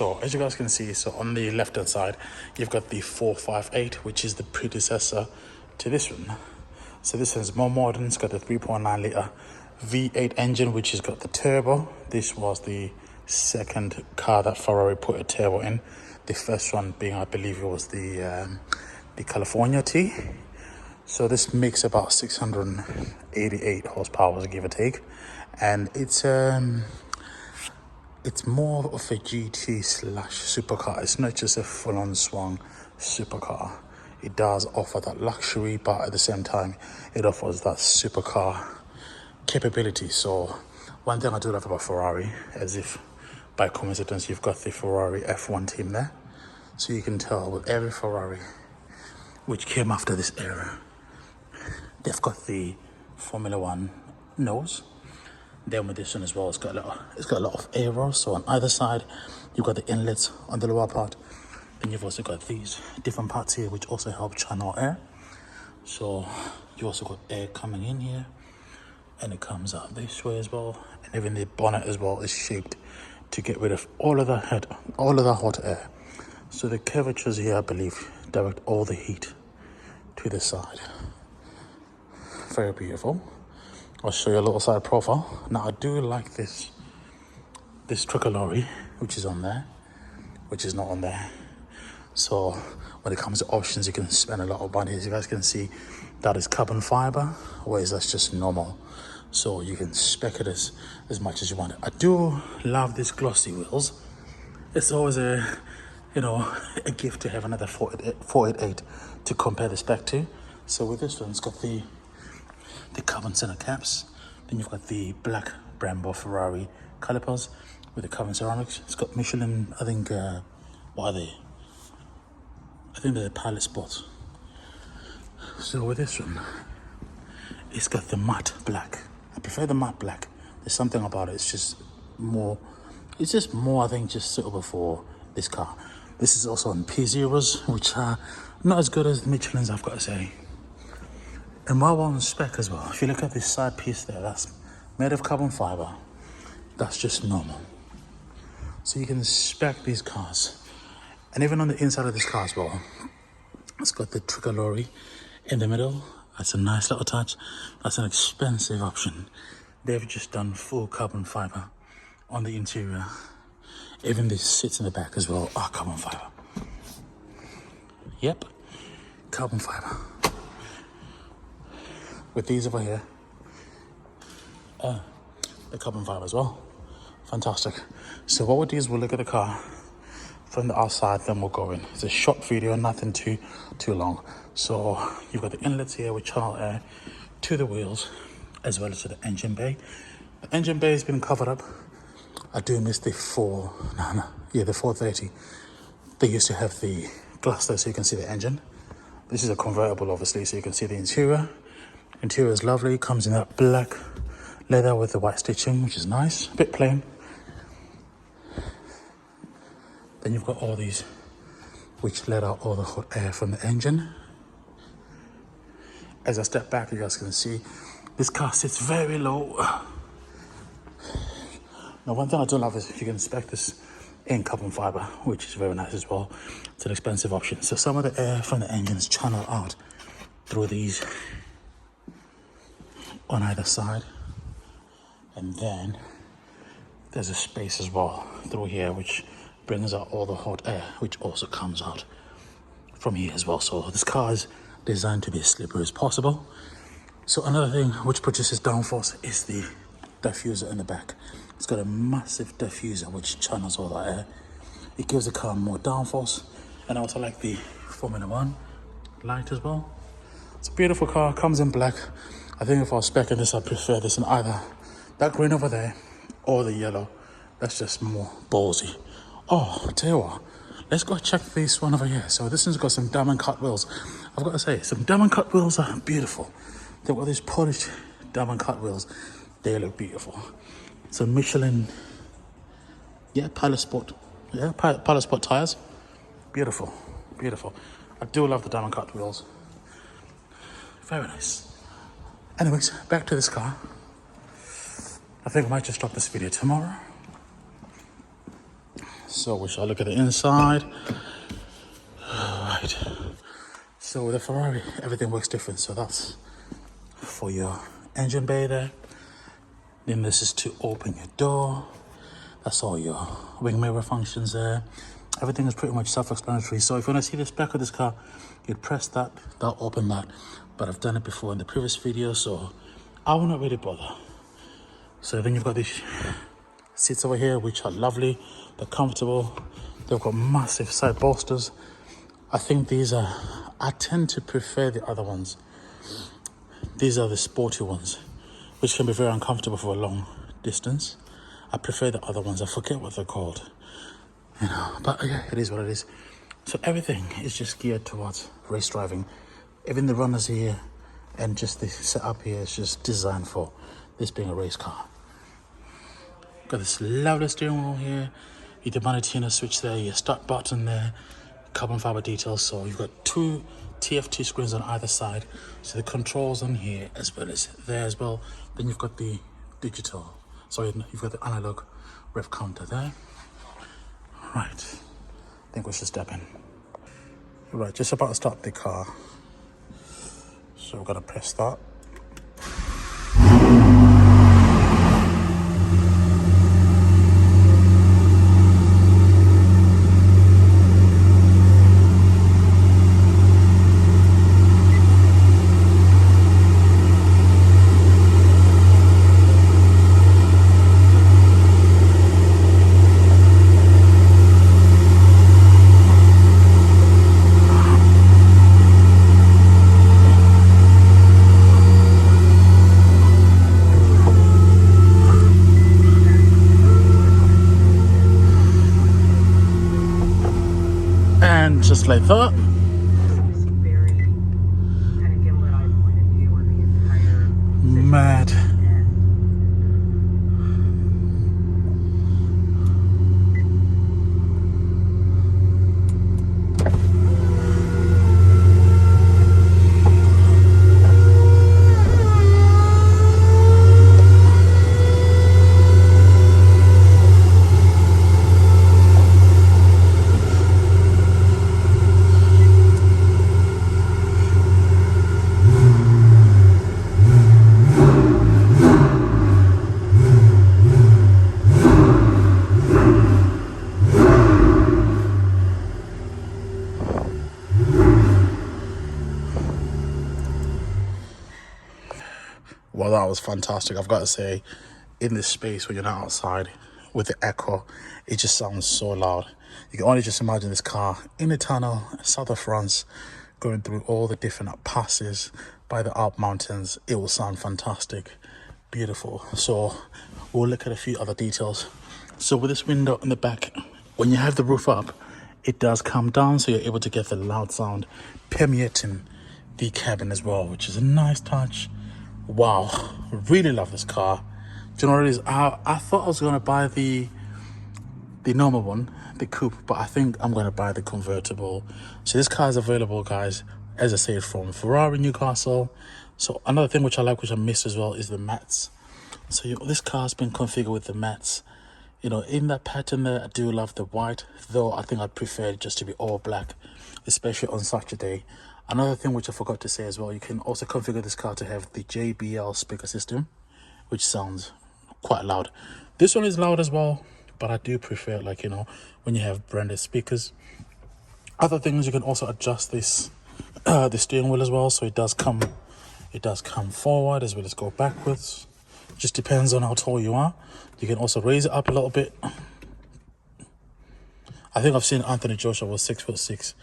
So as you guys can see, so on the left hand side, you've got the 458, which is the predecessor to this one. So this one's more modern. It's got the 3.9 litre V8 engine, which has got the turbo. This was the second car that Ferrari put a turbo in. The first one being, I believe it was the California T. So this makes about 688 horsepower, give or take, and it's more of a GT slash supercar. It's not just a full-on swung supercar. It does offer that luxury, but at the same time, it offers that supercar capability. So one thing I do love about Ferrari, as if by coincidence you've got the Ferrari F1 team there, so you can tell with every Ferrari which came after this era, they've got the Formula One nose. Then with this one as well, it's got a lot of aero. So on either side, you've got the inlets on the lower part. Then you've also got these different parts here, which also help channel air. So you also got air coming in here, and it comes out this way as well. And even the bonnet as well is shaped to get rid of all of the hot air. So the curvatures here, I believe, direct all the heat to the side. Very beautiful. I'll show you a little side profile. Now I do like this tricolore, which is on there, which is not on there. So when it comes to options, you can spend a lot of money. As you guys can see, that is carbon fiber, whereas that's just normal. So you can spec it as much as you want. I do love these glossy wheels. It's always a gift to have another 488 to compare the spec to. So with this one, it's got the carbon center caps. Then you've got the black Brembo Ferrari calipers with the carbon ceramics. It's got Michelin, I think, what are they? I think they're Pilot Sports. So with this one, it's got the matte black. I prefer the matte black. There's something about it. It's just more, I think, just suitable for this car. This is also on P0s, which are not as good as the Michelin's, I've got to say. And while we're on spec as well, if you look at this side piece there, that's made of carbon fiber. That's just normal. So you can spec these cars. And even on the inside of this car as well, it's got the tricolore in the middle. That's a nice little touch. That's an expensive option. They've just done full carbon fiber on the interior. Even the seats in the back as well are carbon fiber. Yep, carbon fiber. With these over here, the carbon fiber as well. Fantastic. So what we'll do is we'll look at the car from the outside, then we'll go in. It's a short video, nothing too long. So you've got the inlets here with channel air to the wheels, as well as to the engine bay. The engine bay has been covered up. I do miss the 430. They used to have the glass there so you can see the engine. This is a convertible, obviously, so you can see the interior. Interior is lovely, comes in that black leather with the white stitching, which is nice, a bit plain. Then you've got all these which let out all the hot air from the engine. As I step back, you guys can see this car sits very low. Now one thing I do love is you can spec this in carbon fiber, which is very nice as well. It's an expensive option. So some of the air from the engine is channeled out through these on either side, and then there's a space as well through here which brings out all the hot air, which also comes out from here as well. So this car is designed to be as slippery as possible. So another thing which produces downforce is the diffuser in the back. It's got a massive diffuser which channels all that air. It gives the car more downforce, and I also like the Formula One light as well. It's a beautiful car, comes in black. I think if I was speccing this, I'd prefer this in either that green over there or the yellow. That's just more ballsy. Oh, I tell you what, let's go check this one over here. So this one's got some diamond cut wheels. I've got to say, some diamond cut wheels are beautiful. They've got these polished diamond cut wheels. They look beautiful. So Michelin, Pilot Sport tires. Beautiful, beautiful. I do love the diamond cut wheels. Very nice. Anyways, back to this car. I think I might just drop this video tomorrow. So we shall look at the inside. Right. So with a Ferrari, everything works different. So that's for your engine bay there. Then this is to open your door. That's all your wing mirror functions there. Everything is pretty much self-explanatory. So if you want to see the spec of this car, you'd press that, that'll open that. But I've done it before in the previous video, so I will not really bother. So then you've got these seats over here, which are lovely. They're comfortable. They've got massive side bolsters. I think these are, I tend to prefer the other ones. These are the sporty ones, which can be very uncomfortable for a long distance. I prefer the other ones. I forget what they're called, you know, but yeah, it is what it is. So everything is just geared towards race driving. Even the runners here and just the setup here is just designed for this being a race car. Got this lovely steering wheel here. Your Manatino switch there, your start button there, carbon fiber details. So you've got two TFT screens on either side. So the controls on here as well as there as well. Then you've got the digital. So you've got the analog rev counter there. Right, I think we should step in. Right, just about to start the car. So we're gonna press that. And just like that. Mad. Well, that was fantastic. I've got to say, in this space when you're not outside with the echo, it just sounds so loud. You can only just imagine this car in a tunnel, south of France, going through all the different passes by the Alp mountains. It will sound fantastic, beautiful. So we'll look at a few other details. So with this window in the back, when you have the roof up, it does come down, so you're able to get the loud sound permeating the cabin as well, which is a nice touch. Wow, really love this car. Do you know what it is? I thought I was going to buy the normal one, the coupe, but I think I'm going to buy the convertible. So this car is available, guys, as I said, from Ferrari Newcastle. So another thing which I like, which I missed as well, is the mats. So this car has been configured with the mats. You know, in that pattern there, I do love the white, though I think I'd prefer it just to be all black, especially on Saturday. Another thing which I forgot to say as well, you can also configure this car to have the JBL speaker system, which sounds quite loud. This one is loud as well, but I do prefer it, like, you know, when you have branded speakers. Other things, you can also adjust this the steering wheel as well, so it does come forward as well as go backwards. Just depends on how tall you are. You can also raise it up a little bit. I think I've seen Anthony Joshua was 6'6",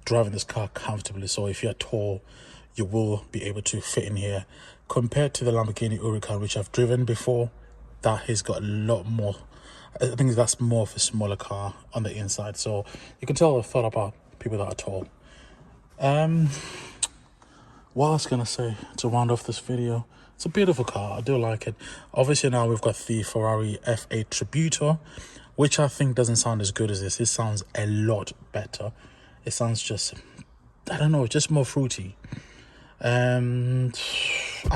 driving this car comfortably. So if you're tall, you will be able to fit in here. Compared to the Lamborghini Huracan, which I've driven before, that has got a lot more. I think that's more of a smaller car on the inside. So you can tell I thought about people that are tall. What I was gonna say to round off this video, it's a beautiful car. I do like it. Obviously now we've got the Ferrari F8 Tributo, which I think doesn't sound as good as this. It sounds a lot better. It sounds just, I don't know, just more fruity. I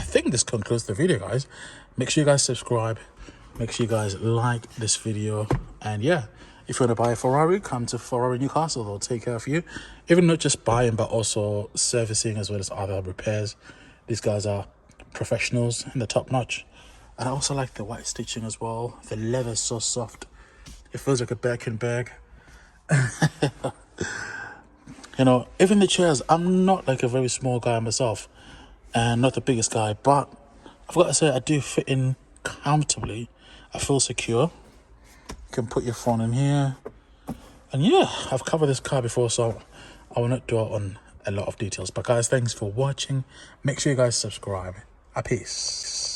think this concludes the video, guys. Make sure you guys subscribe. Make sure you guys like this video. And yeah, If you want to buy a Ferrari, come to Ferrari Newcastle. They'll take care of you. Even not just buying, but also servicing as well as other repairs. These guys are professionals and they're top notch. And I also like the white stitching as well. The leather is so soft. It feels like a Birkenberg. You know, even the chairs, I'm not like a very small guy myself and not the biggest guy, but I've got to say I do fit in comfortably. I feel secure. You can put your phone in here. And yeah, I've covered this car before, so I will not dwell on a lot of details. But guys, thanks for watching. Make sure you guys subscribe. A peace.